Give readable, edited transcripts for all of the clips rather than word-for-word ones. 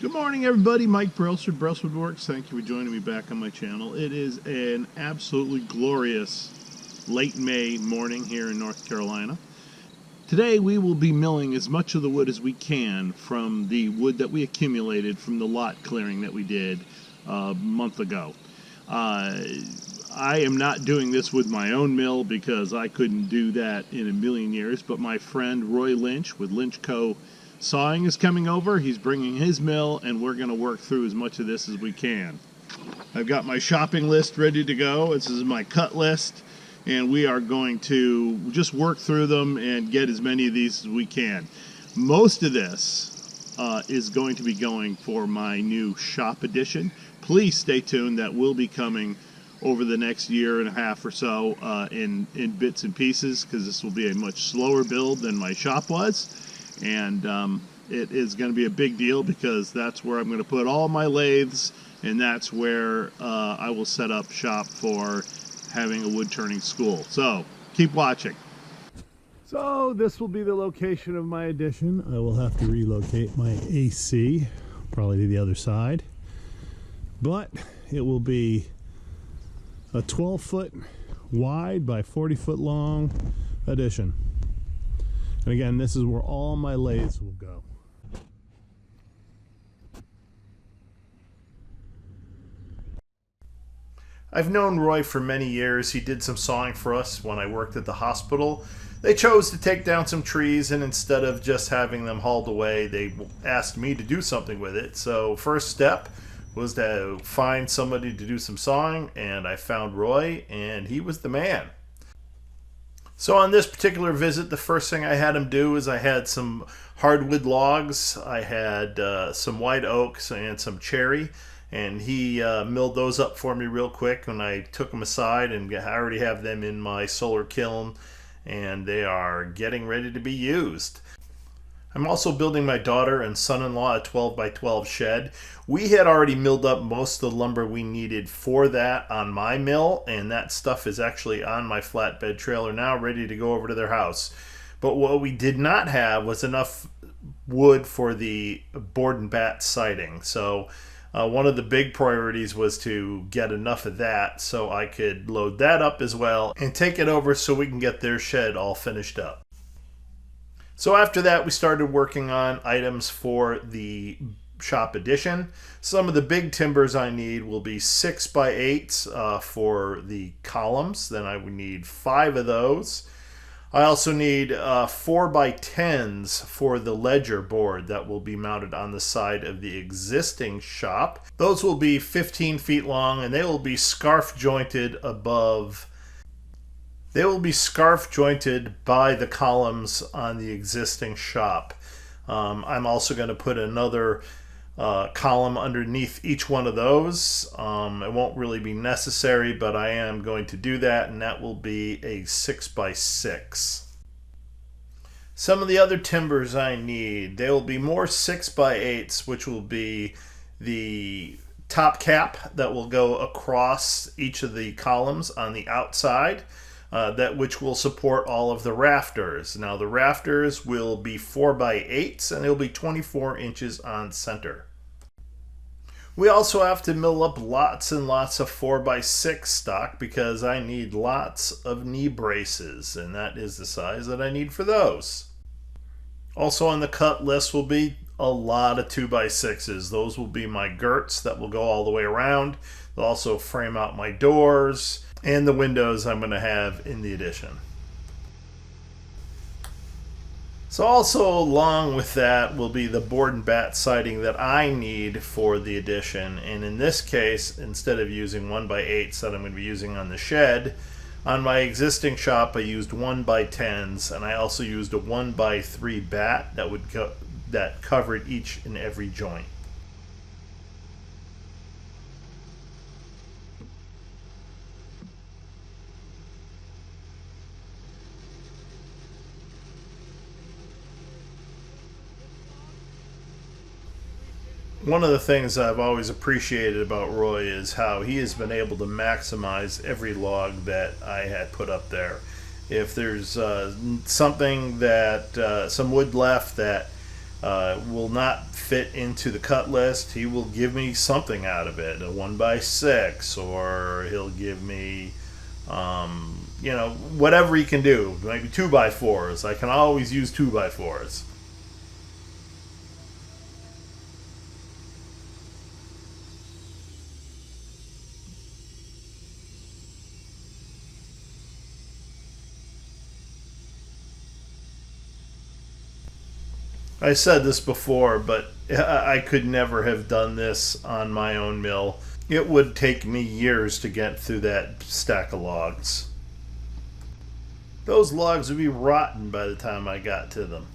Good morning, everybody. Mike Brailsford, Brailsford Works. Thank you for joining me back on my channel. It is an absolutely glorious late May morning here in North Carolina. Today we will be milling as much of the wood as we can from the wood that we accumulated from the lot clearing that we did a month ago. I am not doing this with my own mill because I couldn't do that in a million years, but my friend Roy Lynch with Lynchco Sawing is coming over. He's bringing his mill, and we're going to work through as much of this as we can. I've got my shopping list ready to go. This is my cut list, and we are going to just work through them and get as many of these as we can. Most of this is going to be going for my new shop edition. Please stay tuned. That will be coming over the next year and a half or so in bits and pieces, because this will be a much slower build than my shop was. And it is going to be a big deal because that's where I'm going to put all my lathes, and that's where I will set up shop for having a wood turning school. So keep watching. So this will be the location of my addition. I will have to relocate my AC probably to the other side, but it will be a 12-foot wide by 40-foot long addition. And again, this is where all my lathes will go. I've known Roy for many years. He did some sawing for us when I worked at the hospital. They chose to take down some trees, and instead of just having them hauled away, they asked me to do something with it. So first step was to find somebody to do some sawing, and I found Roy, and he was the man. So on this particular visit, the first thing I had him do is I had some hardwood logs, I had some white oaks and some cherry, and he milled those up for me real quick, and I took them aside, and I already have them in my solar kiln, and they are getting ready to be used. I'm also building my daughter and son-in-law a 12 by 12 shed. We had already milled up most of the lumber we needed for that on my mill, and that stuff is actually on my flatbed trailer now, ready to go over to their house. But what we did not have was enough wood for the board and bat siding. So one of the big priorities was to get enough of that so I could load that up as well and take it over so we can get their shed all finished up. So after that, we started working on items for the shop addition. Some of the big timbers I need will be 6 by 8s for the columns. Then I would need 5 of those. I also need 4 by 10s for the ledger board that will be mounted on the side of the existing shop. Those will be 15 feet long, and they will be scarf jointed above. They will be scarf jointed by the columns on the existing shop. I'm also going to put another column underneath each one of those. It won't really be necessary, but I am going to do that, and that will be a 6 by 6. Some of the other timbers I need, they will be more 6 by 8s, which will be the top cap that will go across each of the columns on the outside. Which will support all of the rafters. Now the rafters will be 4 by 8s, and they'll be 24 inches on center. We also have to mill up lots and lots of 4 by 6 stock because I need lots of knee braces, and that is the size that I need for those. Also on the cut list will be a lot of 2 by 6s. Those will be my girts that will go all the way around. They'll also frame out my doors and the windows I'm going to have in the addition. So also along with that will be the board and bat siding that I need for the addition, and in this case, instead of using 1 by 8s that I'm going to be using on the shed, on my existing shop I used 1 by 10s, and I also used a 1 by 3 bat that covered each and every joint. One of the things I've always appreciated about Roy is how he has been able to maximize every log that I had put up there. If there's something that, some wood left that will not fit into the cut list. He will give me something out of it, a 1x6, or he'll give me, whatever he can do. Maybe 2x4s. I can always use 2x4s. I said this before, but I could never have done this on my own mill. It would take me years to get through that stack of logs. Those logs would be rotten by the time I got to them.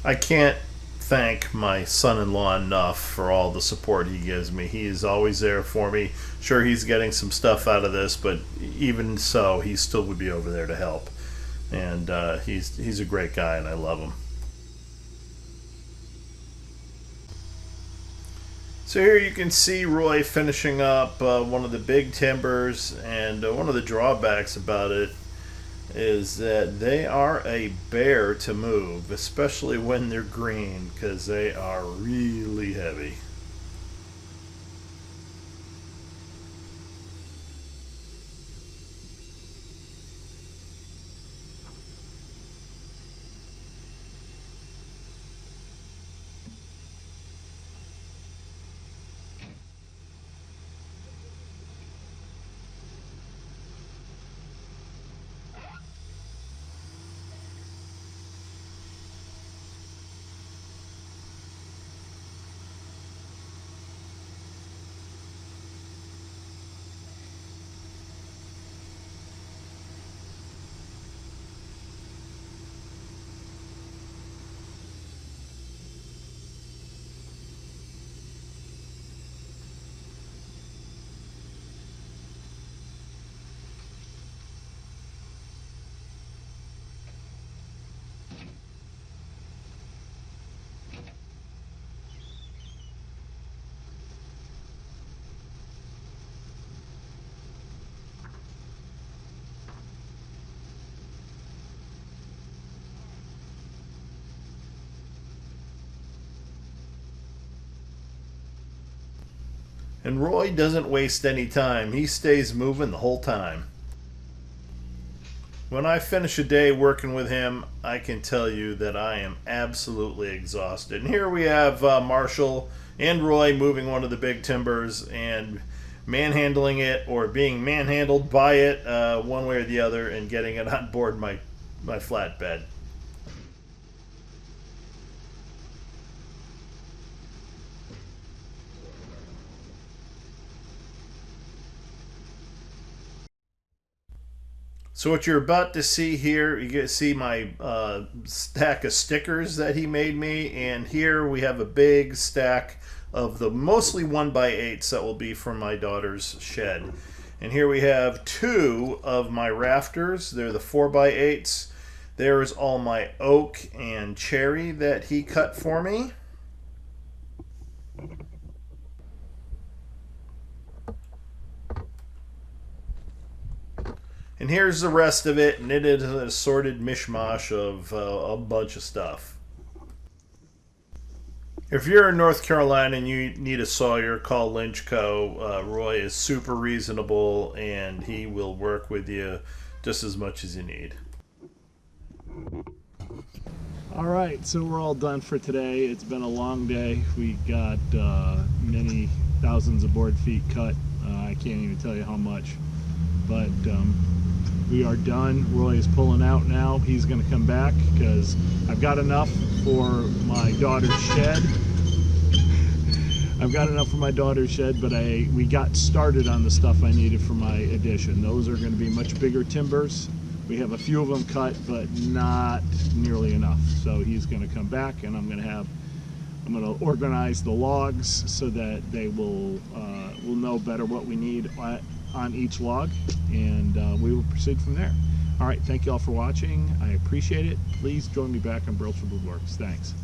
I can't thank my son-in-law enough for all the support he gives me. He is always there for me. Sure, he's getting some stuff out of this, but even so, he still would be over there to help. And he's a great guy, and I love him. So here you can see Roy finishing up one of the big timbers, and one of the drawbacks about it is that they are a bear to move, especially when they're green, because they are really heavy. And Roy doesn't waste any time. He stays moving the whole time. When I finish a day working with him, I can tell you that I am absolutely exhausted. And here we have Marshall and Roy moving one of the big timbers and manhandling it, or being manhandled by it, one way or the other, and getting it on board my flatbed. So what you're about to see here, you get to see my stack of stickers that he made me, and here we have a big stack of the mostly 1x8s that will be from my daughter's shed. And here we have two of my rafters. They're the 4x8s. There's all my oak and cherry that he cut for me. And here's the rest of it, and it is an assorted mishmash of a bunch of stuff. If you're in North Carolina and you need a sawyer, call Lynchco. Roy is super reasonable, and he will work with you just as much as you need. All right, so we're all done for today. It's been a long day. We got many thousands of board feet cut. I can't even tell you how much, but we are done. Roy is pulling out now. He's going to come back because I've got enough for my daughter's shed. I've got enough for my daughter's shed, but we got started on the stuff I needed for my addition. Those are going to be much bigger timbers. We have a few of them cut, but not nearly enough. So he's going to come back, and I'm going to organize the logs so that they will know better what we need on each log, and we will proceed from there. All right, thank you all for watching. I appreciate it. Please join me back on Brills for Woodworks. Thanks.